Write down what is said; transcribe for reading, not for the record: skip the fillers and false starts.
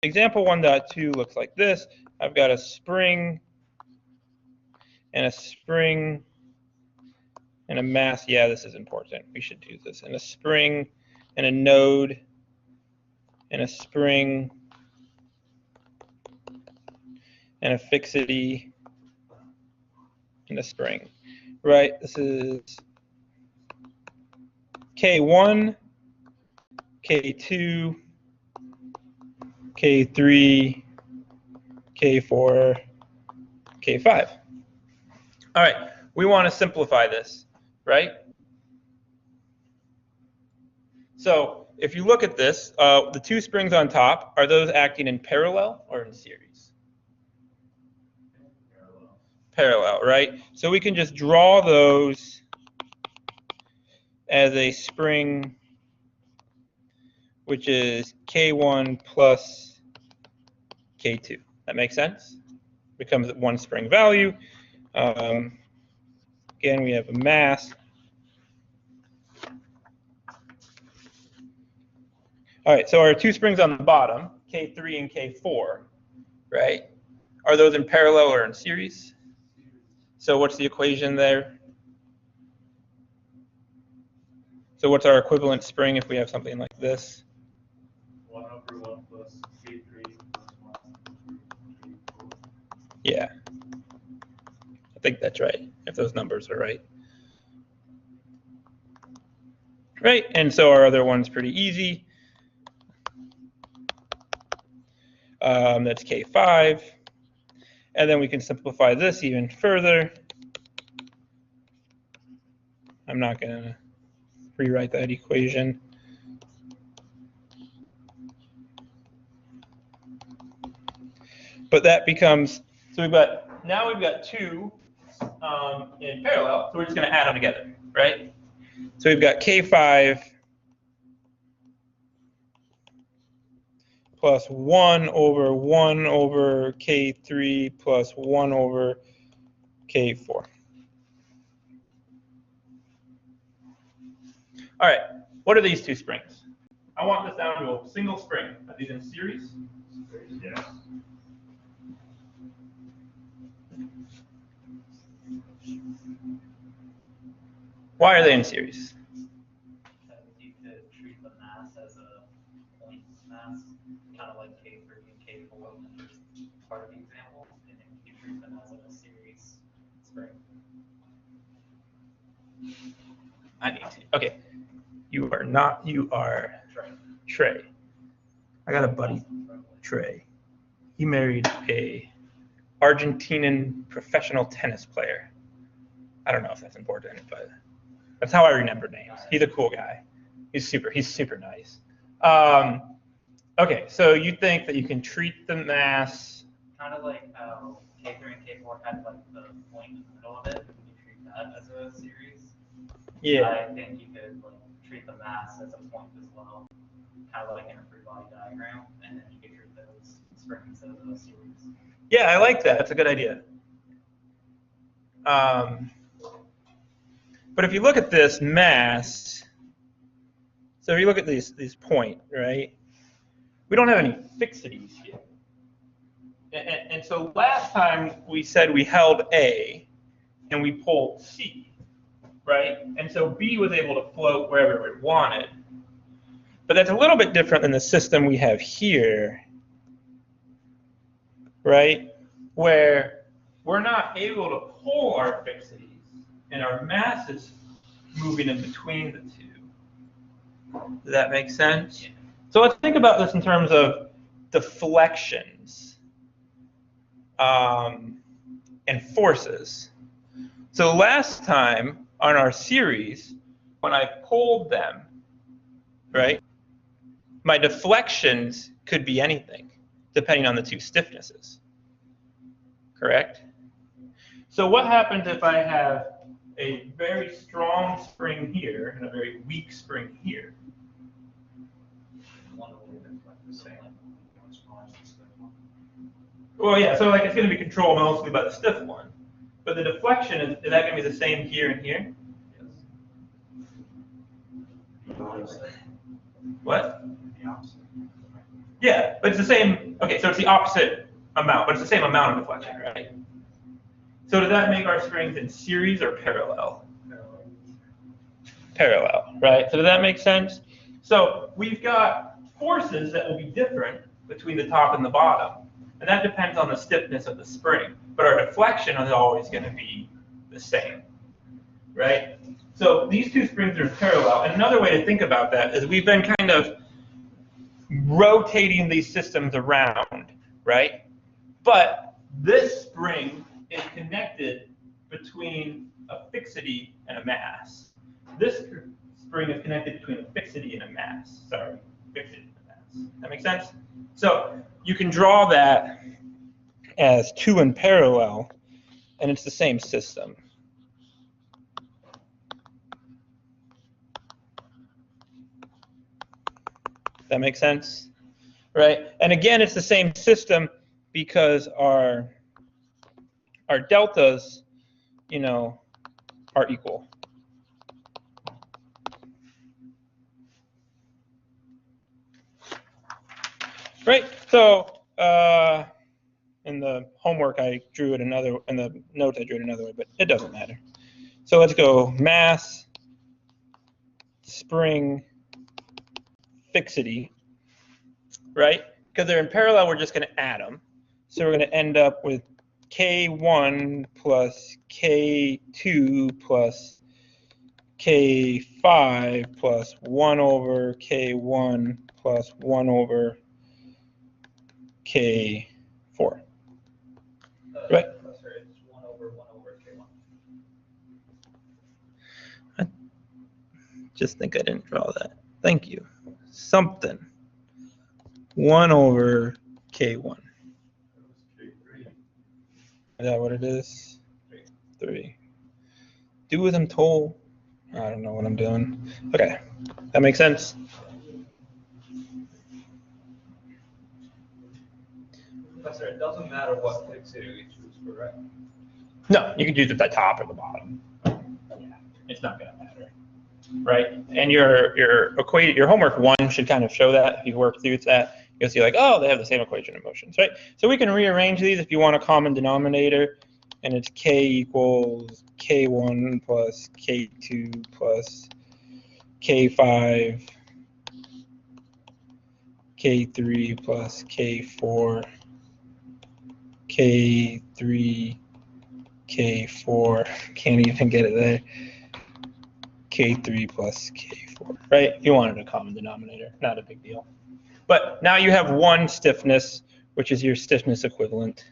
example 1.2 looks like this. I've got a spring and a spring and a mass. Yeah, this is important. We should do this. And a spring and a node and a spring and a fixity and a spring. Right? This is K1, K2, K3, K4, K5. All right, we want to simplify this, right? So if you look at this, the two springs on top, are those acting in parallel or in series? Parallel, right? So we can just draw those as a spring, which is K1 plus K2. That makes sense? Becomes one spring value. Again, we have a mass. All right, so our two springs on the bottom, K3 and K4, right? Are those in parallel or in series? So what's the equation there? So what's our equivalent spring if we have something like this? 1/1 plus K3 plus 1 K4. Yeah, I think that's right, if those numbers are right. Right, and so our other one's pretty easy. That's K5. And then we can simplify this even further. I'm not going to rewrite that equation. But that becomes, so we've got two in parallel, so we're just going to add them together, right? So we've got K5 plus 1 over K3 plus 1 over K4. All right, what are these two springs? I want this down to a single spring. Are these in series? Yes. Why are they in series? You could treat the mass as a point mass, kind of like K3 and K4 in the first part of the example, and then you treat them as a series spring. I need to. Okay. You are not, you are Trey. I got a buddy, Trey. He married a Argentinian professional tennis player. I don't know if that's important, but that's how I remember names. He's a cool guy. He's super nice. Okay, so you think that you can treat the mass Kind of like how K3 and K4 had like the point in the middle of it, and you treat that as a series. Yeah. I think you could like treat the mass as a point as well, kind of like in a free body diagram, and then you could treat those springs as a series. Yeah, I like that. That's a good idea. But if you look at this mass, so if you look at these point, right? We don't have any fixities here. And so last time we said we held A and we pulled C, right? And so B was able to float wherever we wanted. But that's a little bit different than the system we have here, right? Where we're not able to pull our fixities and our mass is moving in between the two. Does that make sense? So let's think about this in terms of deflections and forces. So last time on our series, when I pulled them, right, my deflections could be anything, depending on the two stiffnesses. Correct? So what happens if I have a very strong spring here and a very weak spring here? Well, yeah, so like it's going to be controlled mostly by the stiff one. But the deflection, is that going to be the same here and here? Yes. What? The opposite. Yeah, but it's the same. Okay, so it's the opposite amount, but it's the same amount of deflection, right? So does that make our springs in series or parallel? Parallel, right? So does that make sense? So we've got forces that will be different between the top and the bottom, and that depends on the stiffness of the spring. But our deflection is always going to be the same, right? So these two springs are parallel, and another way to think about that is we've been kind of rotating these systems around, right? But this spring is connected between a fixity and a mass. This spring is connected between a fixity and a mass. Sorry, fixity and a mass. That makes sense? So you can draw that as two in parallel, and it's the same system. That makes sense? Right? And again, it's the same system because our deltas, you know, are equal. Right? So in the homework I drew it another, in the notes I drew it another way, but it doesn't matter. So let's go mass, spring, fixity, right? Because they're in parallel, we're just going to add them. So we're going to end up with K1 plus K2 plus K5 plus 1 over K1 plus 1 over K4. Right? Sorry, it's 1 over K1. I just think I didn't draw that. Thank you. Something. 1 over K1. Is that what it is? 3. Do what I'm told. I don't know what I'm doing. Okay. That makes sense? Professor, it doesn't matter what fixity we choose, correct? No, you could use it at the top or the bottom. Yeah, it's not going to matter. Right? And your homework 1 should kind of show that. If you work through that, you'll see like, oh, they have the same equation of motions, right? So we can rearrange these if you want a common denominator, and it's K equals K1 plus K2 plus K5, K3 plus K4, K3, K4, can't even get it there, K3 plus K4, right? If you wanted a common denominator, not a big deal. But now you have one stiffness, which is your stiffness equivalent.